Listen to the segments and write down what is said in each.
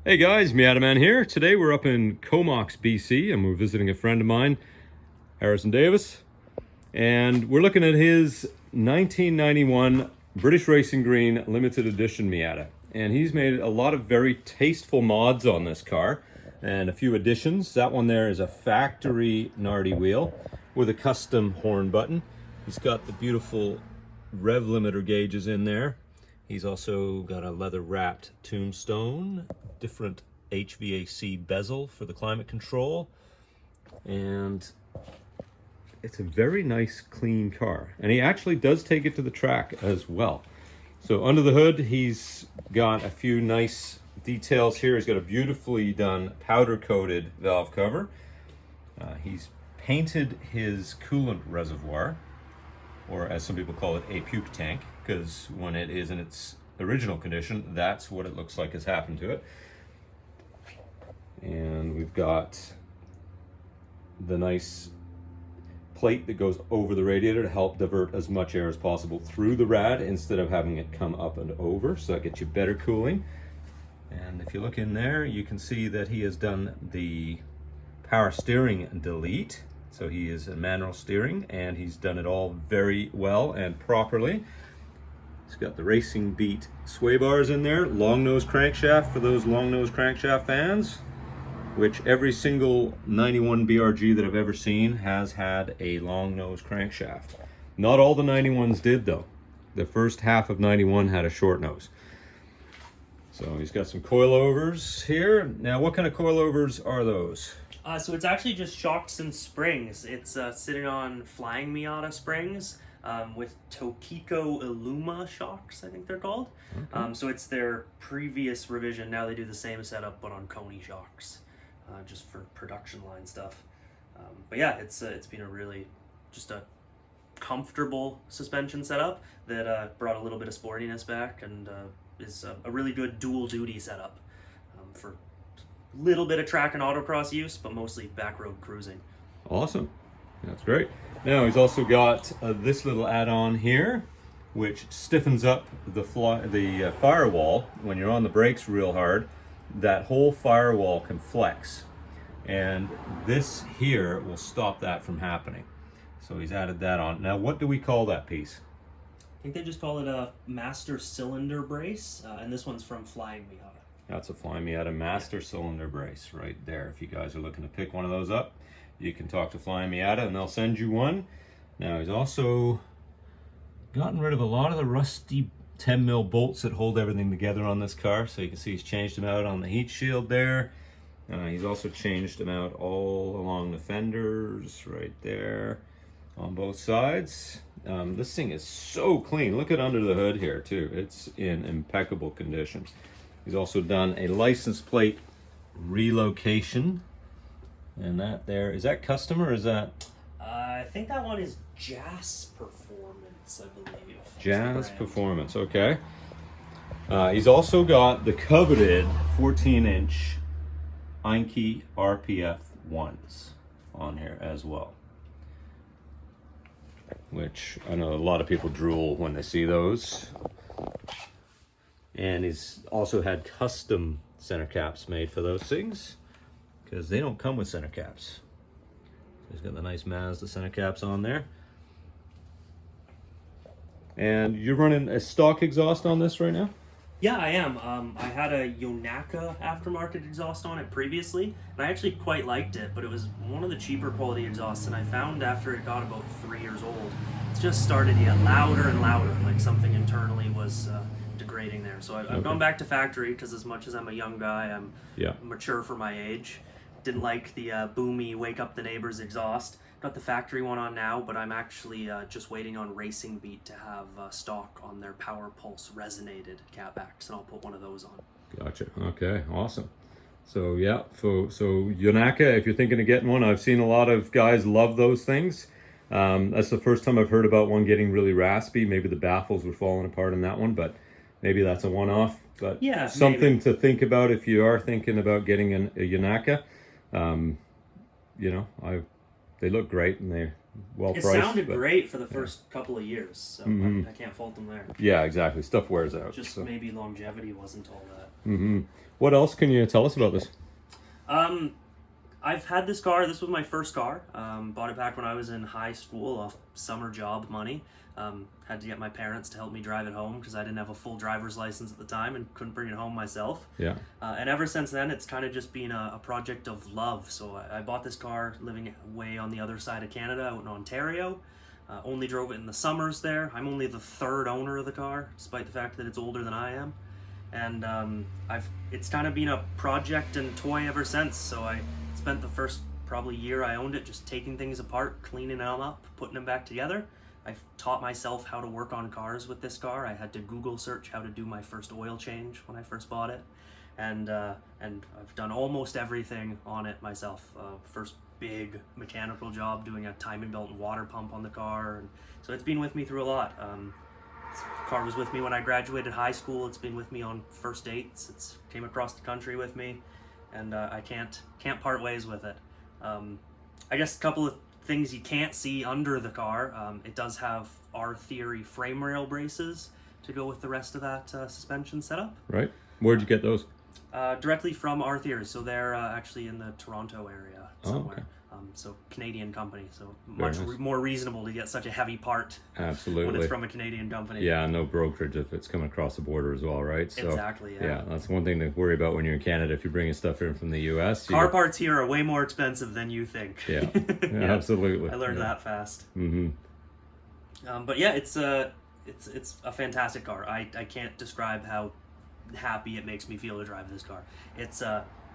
Hey guys, Miata Man here. Today we're up in Comox, BC, and we're visiting a friend of mine, Harrison Davis. And we're looking at his 1991 British Racing Green limited edition Miata. And he's made a lot of very tasteful mods on this car and a few additions. That one there is a factory Nardi wheel with a custom horn button. He's got the beautiful rev limiter gauges in there. He's also got a leather wrapped tombstone, different HVAC bezel for the climate control, and it's a very nice clean car. And he actually does take it to the track as well. So under the hood, he's got a few nice details here. He's got a beautifully done powder coated valve cover. He's painted his coolant reservoir, or as some people call it, a puke tank, because when it is in its original condition, that's what it looks like has happened to it. And we've got the nice plate that goes over the radiator to help divert as much air as possible through the rad instead of having it come up and over, so that gets you better cooling. And if you look in there, you can see that he has done the power steering delete. So he is a manual steering, and he's done it all very well and properly. He's got the Racing Beat sway bars in there, long nose crankshaft for those long nose crankshaft fans, which every single 91 BRG that I've ever seen has had a long nose crankshaft. Not all the 91s did though. The first half of 91 had a short nose. So he's got some coilovers here. Now what kind of coilovers are those? So it's actually just shocks and springs. It's sitting on Flying Miata springs with Tokiko Illuma shocks, I think they're called. Okay. So it's their previous revision. Now they do the same setup, but on Coney shocks, just for production line stuff. But yeah, it's been a really just a comfortable suspension setup that brought a little bit of sportiness back, and is a really good dual duty setup for little bit of track and autocross use, but mostly back road cruising. Awesome, that's great. Now he's also got this little add-on here, which stiffens up the firewall. When you're on the brakes real hard, that whole firewall can flex, and this here will stop that from happening. So he's added that on. Now what do we call that piece? I think they just call it a master cylinder brace, and this one's from Flying Miata. That's a Flying Miata master cylinder brace right there. If you guys are looking to pick one of those up, you can talk to Flying Miata and they'll send you one. Now he's also gotten rid of a lot of the rusty 10 mil bolts that hold everything together on this car. So you can see he's changed them out on the heat shield there. He's also changed them out all along the fenders right there on both sides. This thing is so clean. Look at under the hood here too. It's in impeccable condition. He's also done a license plate relocation, and that there, is that custom or is that? I think that one is Jazz Performance, I believe. Jazz Performance, okay. He's also got the coveted 14-inch Heinke RPF 1s on here as well, which I know a lot of people drool when they see those. And he's also had custom center caps made for those things, because they don't come with center caps. So he's got the nice Mazda center caps on there. And you're running a stock exhaust on this right now? Yeah, I am. I had a Yonaka aftermarket exhaust on it previously, and I actually quite liked it, but it was one of the cheaper quality exhausts, and I found after it got about 3 years old, it just started to get louder and louder, like something internally was degrading there. So I've gone back to factory, because as much as I'm a young guy, I'm mature for my age. Didn't like the boomy wake up the neighbors exhaust. Got the factory one on now, but I'm actually just waiting on Racing Beat to have stock on their Power Pulse resonated catbacks, and I'll put one of those on. Gotcha. Okay, awesome. So yeah, so Yonaka, if you're thinking of getting one, I've seen a lot of guys love those things. That's the first time I've heard about one getting really raspy. Maybe the baffles were falling apart in that one, but maybe that's a one-off. But yeah, something to think about if you are thinking about getting a Yonaka. You know, they look great, and well It priced. sounded but- great for the first couple of years, so I can't fault them there. Yeah, exactly. Stuff wears out. Just so. maybe longevity wasn't all that. What else can you tell us about this? I've had this car. This was my first car. Bought it back when I was in high school off summer job money. Had to get my parents to help me drive it home because I didn't have a full driver's license at the time and couldn't bring it home myself. Yeah. And ever since then, it's kind of just been a project of love. So I bought this car living way on the other side of Canada, out in Ontario. Only drove it in the summers there. I'm only the third owner of the car, despite the fact that it's older than I am. And it's kind of been a project and toy ever since. So I spent the first probably year I owned it just taking things apart, cleaning them up, putting them back together. I've taught myself how to work on cars with this car. I had to Google search how to do my first oil change when I first bought it. And I've done almost everything on it myself. First big mechanical job, doing a timing belt and water pump on the car. And so it's been with me through a lot. This car was with me when I graduated high school. It's been with me on first dates. It's came across the country with me, and I can't part ways with it. I guess a couple of things you can't see under the car. It does have R Theory frame rail braces to go with the rest of that suspension setup. Right. Where'd you get those? Directly from R Theory, so they're actually in the Toronto area somewhere. Okay. So Canadian company, so Very much nice. more reasonable to get such a heavy part Absolutely. when it's from a Canadian company. Yeah, no brokerage if it's coming across the border as well, right? So, Exactly, yeah. Yeah, that's one thing to worry about when you're in Canada. If you're bringing stuff in from the U.S., Car parts here are way more expensive than you think. Yeah, absolutely. I learned that fast. But yeah, it's a fantastic car. I can't describe how happy it makes me feel to drive this car. It's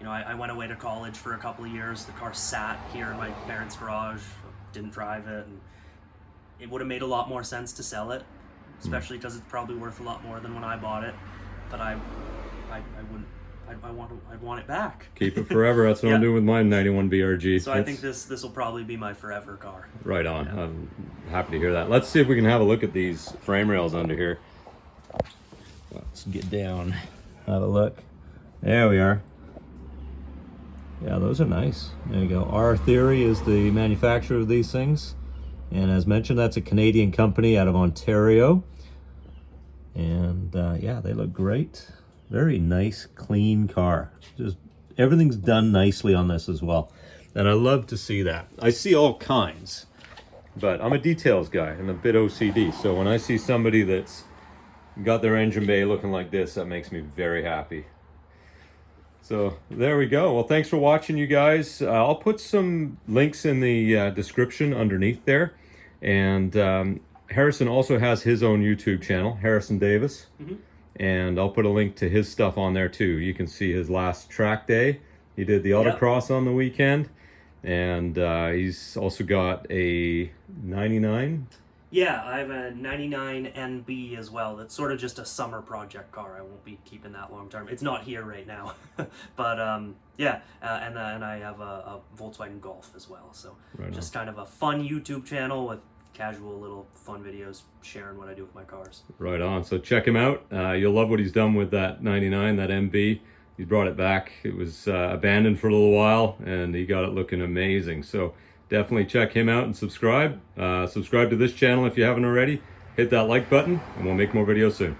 I went away to college for a couple of years. The car sat here in my parents' garage. Didn't drive it, and it would have made a lot more sense to sell it, especially because it's probably worth a lot more than when I bought it. But I wouldn't. I'd want it back. Keep it forever. That's what I'm doing with my 91 BRG. So I think this will probably be my forever car. Right on. Yeah. I'm happy to hear that. Let's see if we can have a look at these frame rails under here. Let's get down. Have a look. There we are. Yeah, those are nice. There you go. R Theory is the manufacturer of these things. And as mentioned, that's a Canadian company out of Ontario. And yeah, they look great. Very nice, clean car. Just everything's done nicely on this as well. And I love to see that. I see all kinds, but I'm a details guy and a bit OCD. So when I see somebody that's got their engine bay looking like this, that makes me very happy. So there we go. Well, thanks for watching, you guys. I'll put some links in the description underneath there. And Harrison also has his own YouTube channel, Harrison Davis. And I'll put a link to his stuff on there too. You can see his last track day. He did the autocross on the weekend. And he's also got a 99. Yeah, I have a 99 NB as well. That's sort of just a summer project car. I won't be keeping that long term. It's not here right now. But yeah, and then I have a Volkswagen Golf as well. So just kind of a fun YouTube channel with casual little fun videos sharing what I do with my cars. Right on. So check him out. You'll love what he's done with that 99, that MB. He brought it back. It was abandoned for a little while, and he got it looking amazing. So definitely check him out and subscribe. Subscribe to this channel if you haven't already. Hit that like button, and we'll make more videos soon.